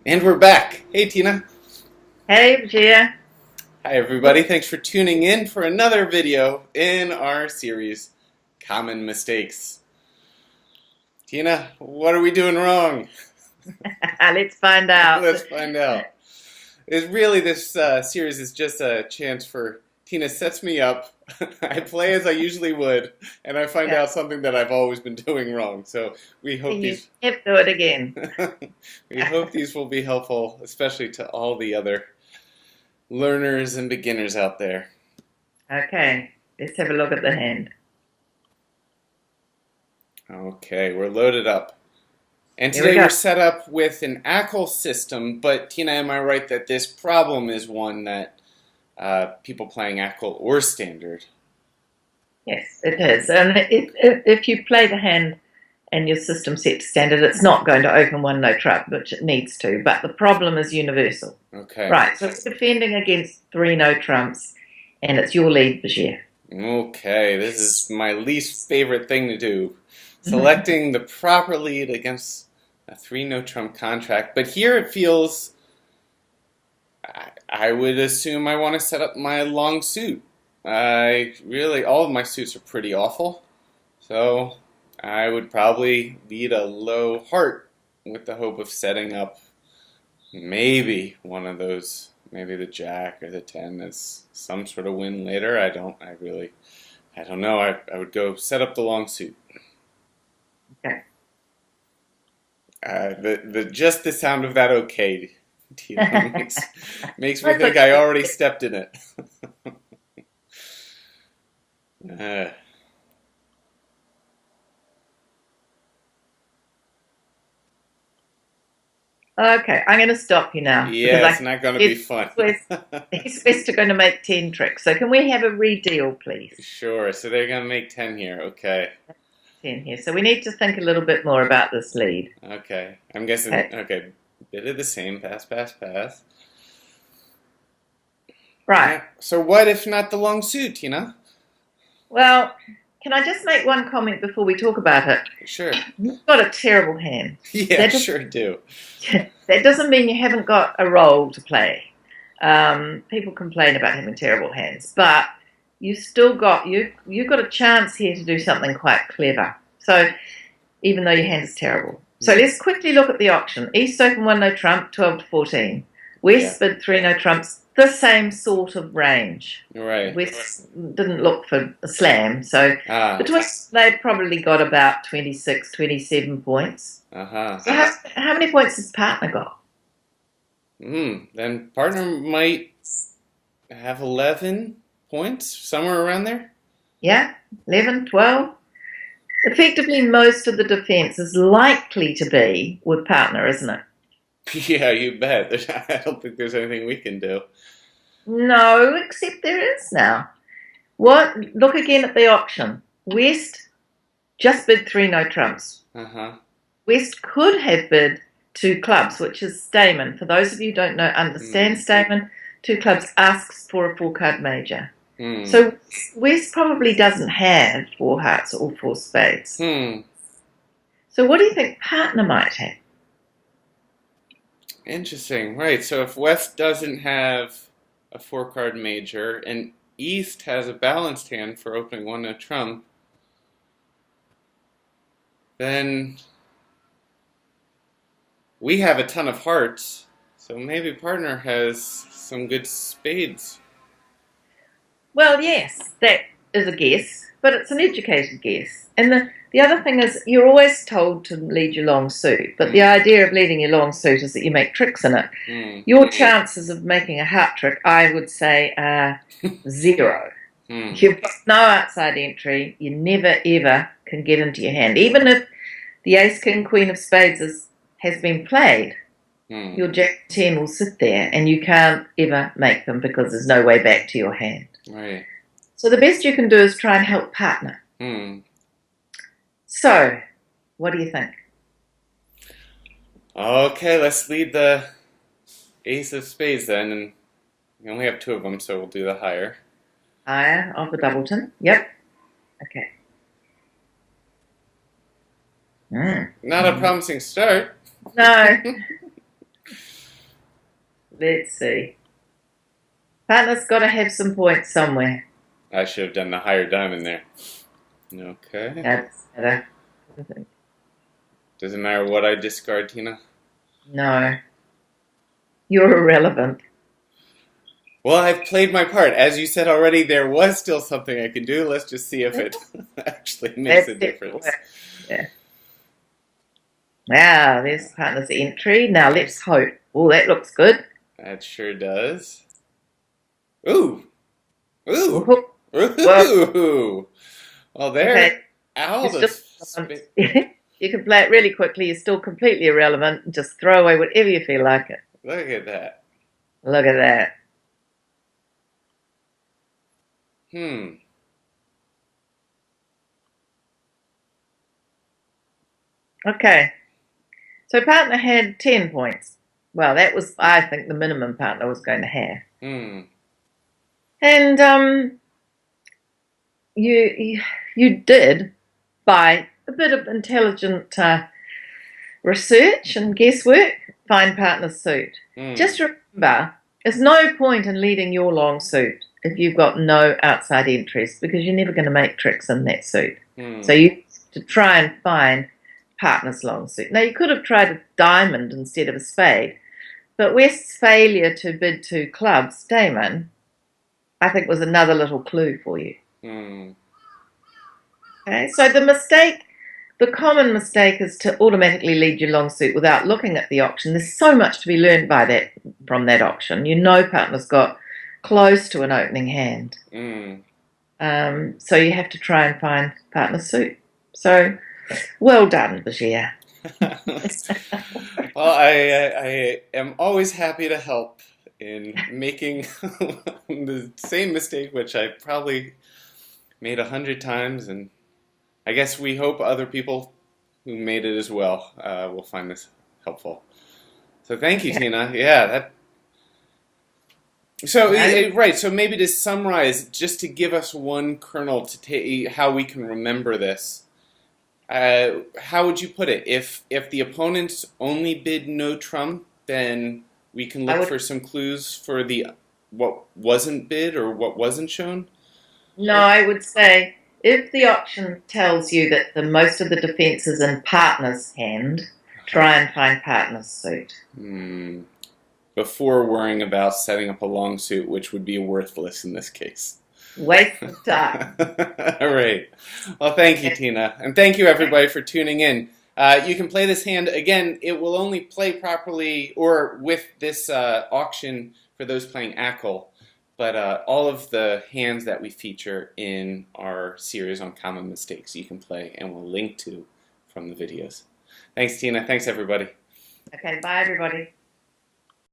And we're back. Hey, Tina. Hey, Gia. Hi, everybody. Thanks for tuning in for another video in our series, Common Mistakes. Tina, what are we doing wrong? Let's find out. Let's find out. This series is just a chance for Tina sets me up. I play as I usually would, and I find Yeah, out something that I've always been doing wrong. So we hope and you these never do it again. we hope these will be helpful, especially to all the other learners and beginners out there. Okay, let's have a look at the hand. Okay, we're loaded up. And Here we today go. we're set up with an ACL system, but Tina, am I right that this problem is one that people playing ACL or standard? Yes, it is. And if you play the hand and your system set to standard, it's not going to open one no trump, which it needs to. But the problem is universal. Okay. Right, so it's defending against three no trumps, and it's your lead this year. Okay, this is my least favorite thing to do. Selecting the proper lead against a three no trump contract. But here it feels, I would assume I want to set up my long suit. All of my suits are pretty awful. So I would probably lead a low heart with the hope of setting up maybe one of those, maybe the jack or the 10 as some sort of win later. I don't know. I would go set up the long suit. Okay. Just the sound of that okay, Tina, makes me Let's think look. I already stepped in it. uh, Okay, I'm going to stop you now because yeah, it's not going to be fun. it's best to going to make 10 tricks. So can we have a redeal, please? Sure, so they're going to make 10 here. Okay. 10 here. So we need to think a little bit more about this lead. Okay. I'm guessing, Okay. okay, bit of the same. Pass, pass, pass. Right. Yeah. So what if not the long suit, Tina? Well, can I just make one comment before we talk about it? Sure. You've got a terrible hand. Yeah, That doesn't, sure do. that doesn't mean you haven't got a role to play. People complain about having terrible hands, but you've got a chance here to do something quite clever. So even though your hand is terrible. So let's quickly look at the auction. East open 1 no trump, 12 to 14. West bid 3 no trumps, the same sort of range. Right. West didn't look for a slam, so between they probably got about 26, 27 points. Uh-huh. So how many points has partner got? Then partner might have 11 points, somewhere around there. Yeah, 11, 12. Effectively, most of the defence is likely to be with partner, isn't it? Yeah, you bet. I don't think there's anything we can do. No, except there is now. What? Look again at the auction. West just bid 3 no trumps. Uh-huh. West could have bid 2 clubs, which is Stamen. For those of you who don't know, understand Stamen, 2 clubs asks for a 4-card major. So West probably doesn't have 4 hearts or 4 spades. So what do you think partner might have? Interesting. Right. So if West doesn't have a 4-card major and East has a balanced hand for opening 1 no trump, then we have a ton of hearts. So maybe partner has some good spades. Well, yes, that is a guess, but it's an educated guess. And the other thing is you're always told to lead your long suit, but the idea of leading your long suit is that you make tricks in it. Your chances of making a heart trick, I would say, are 0. You've got no outside entry. You never, ever can get into your hand. Even if the ace, king, queen of spades has been played, your jack 10 will sit there and you can't ever make them because there's no way back to your hand. Right. So the best you can do is try and help partner. So, what do you think? Okay, let's lead the ace of spades then, and we only have 2 of them, so we'll do the higher. Higher of the doubleton. Yep. Okay. Not a promising start. No. Let's see. Partner's got to have some points somewhere. I should have done the higher diamond there. Okay. That's better. Doesn't matter what I discard, Tina. No, you're irrelevant. Well, I've played my part. As you said already, there was still something I can do. Let's just see if it actually makes a difference. Yeah. Wow, there's partner's entry. Now let's hope. Oh, that looks good. That sure does. Ooh. Ooh. Whoa. Ooh. Well, they're Okay. out of space. You can play it really quickly. You're still completely irrelevant. Just throw away whatever you feel like it. Look at that. Look at that. Okay. So partner had 10 points. Well, that was, I think, the minimum partner was going to have. And you did, by a bit of intelligent research and guesswork, find partner's suit. Just remember, there's no point in leading your long suit if you've got no outside entries, because you're never going to make tricks in that suit. So you have to try and find partner's long suit. Now, you could have tried a diamond instead of a spade, but West's failure to bid two clubs, Damon, I think was another little clue for you. Okay, so the common mistake is to automatically lead your long suit without looking at the auction. There's so much to be learned from that auction. You know partner's got close to an opening hand. So you have to try and find partner's suit. So, well done, Bashir. Well, I am always happy to help in making the same mistake, which I probably made 100 times, and I guess we hope other people who made it as well will find this helpful. So thank you, Tina. Yeah, that. So right. So maybe to summarize, just to give us one kernel to how we can remember this. How would you put it? If the opponents only bid no trump, then we can look for some clues for what wasn't bid or what wasn't shown? No, I would say if the auction tells you that the most of the defense is in partner's hand, try and find partner's suit. Before worrying about setting up a long suit, which would be worthless in this case. Waste of time. All right. Well, thank you, Tina. And thank you, everybody, for tuning in. You can play this hand. Again, it will only play properly or with this auction for those playing ACL. But all of the hands that we feature in our series on common mistakes you can play and we'll link to from the videos. Thanks, Tina. Thanks, everybody. Okay, bye, everybody.